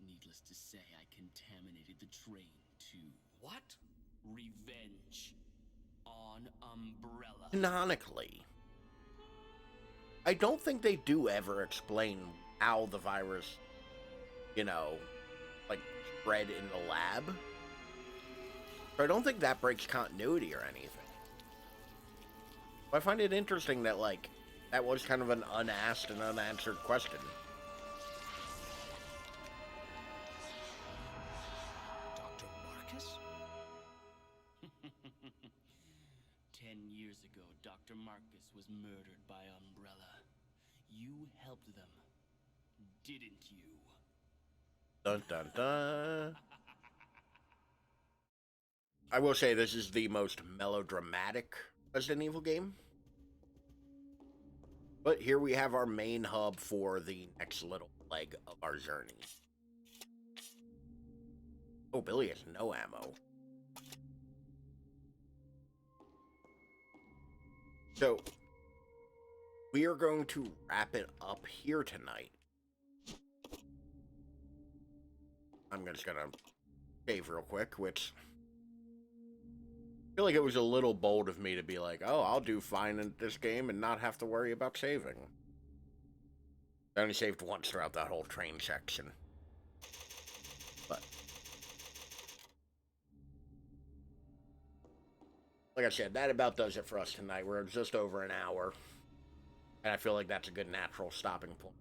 Needless to say, I contaminated the train too. What? Revenge. On Umbrella. Canonically, I don't think they do ever explain how the virus, you know, like, spread in the lab. So I don't think that breaks continuity or anything. But I find it interesting that, like, that was kind of an unasked and unanswered question. Dr. Marcus? 10 years ago, Dr. Marcus was murdered by Umbrella. You helped them, didn't you? Dun dun dun. I will say this is the most melodramatic Resident Evil game. But here we have our main hub for the next little leg of our journey. Oh, Billy has no ammo. So, we are going to wrap it up here tonight. I'm just gonna save real quick, which... I feel like it was a little bold of me to be like, oh, I'll do fine in this game and not have to worry about saving. I only saved once throughout that whole train section. But... like I said, that about does it for us tonight. We're just over an hour. And I feel like that's a good natural stopping point.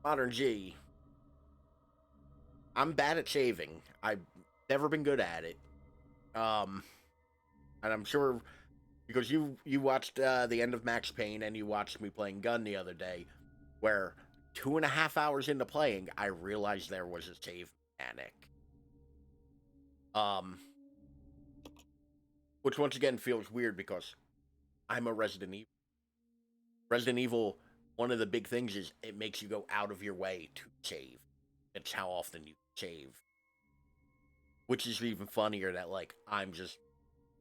Modern G. I'm bad at saving. I've never been good at it. And I'm sure because you watched the end of Max Payne and you watched me playing Gun the other day, where 2.5 hours into playing, I realized there was a save mechanic. Which once again feels weird because I'm a Resident Evil. Resident Evil, one of the big things is it makes you go out of your way to save. It's how often you save. Which is even funnier that, like, I'm just,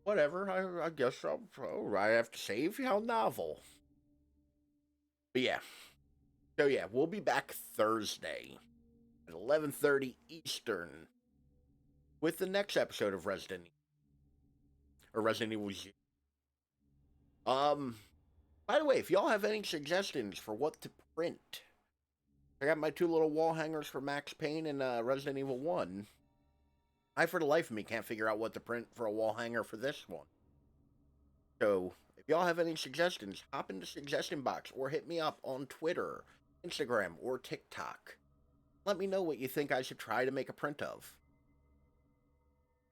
whatever, I guess I have to save? How novel. But yeah. So yeah, we'll be back Thursday at 11:30 Eastern with the next episode of Resident Evil. Or Resident Evil Z. By the way, if y'all have any suggestions for what to print, I got my 2 little wall hangers for Max Payne and Resident Evil 1. I, for the life of me, can't figure out what to print for a wall hanger for this one. So, if y'all have any suggestions, hop in the suggestion box or hit me up on Twitter, Instagram, or TikTok. Let me know what you think I should try to make a print of.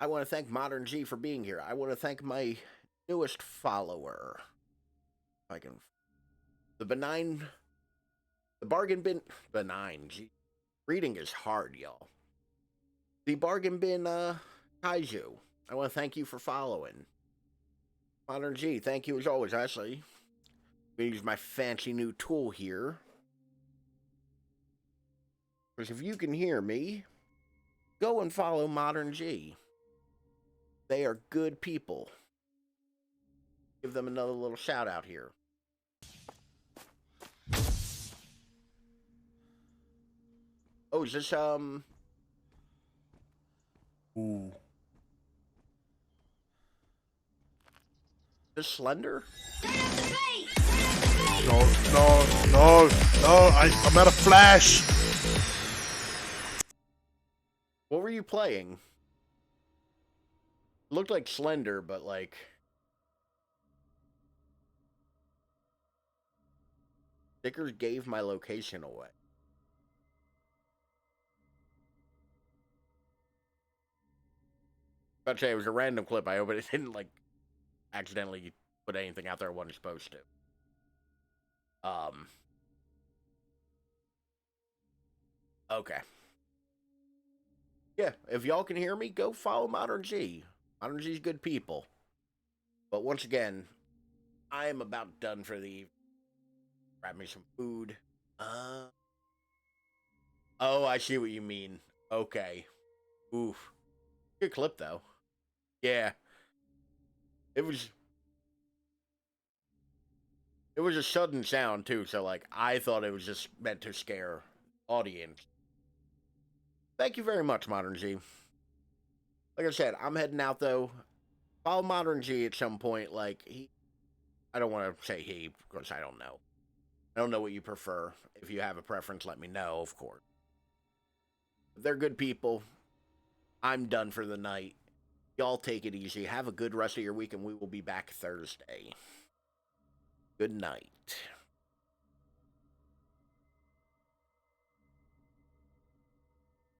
I want to thank Modern G for being here. I want to thank my newest follower. If I can... The bargain bin... Benign. Gee. Reading is hard, y'all. The bargain bin, Kaiju. I want to thank you for following. Modern G, thank you as always, Ashley. I'm going to use my fancy new tool here. Because if you can hear me, go and follow Modern G. They are good people. Give them another little shout out here. Oh, is this, Ooh. This Slender? No, I'm out of flash. What were you playing? Looked like Slender, but like... Stickers gave my location away. I'd say it was a random clip. I hope it didn't, like, accidentally put anything out there I wasn't supposed to. Okay. Yeah, if y'all can hear me, go follow Modern G. Modern G's good people. But once again, I am about done for the evening. Grab me some food. Oh, I see what you mean. Okay. Oof. Good clip, though. Yeah. It was a sudden sound, too, so, like, I thought it was just meant to scare audience. Thank you very much, Modern G. Like I said, I'm heading out, though. Follow Modern G at some point, like, I don't want to say he, because I don't know. I don't know what you prefer. If you have a preference, let me know, of course. They're good people. I'm done for the night. Y'all take it easy. Have a good rest of your week, and we will be back Thursday. Good night.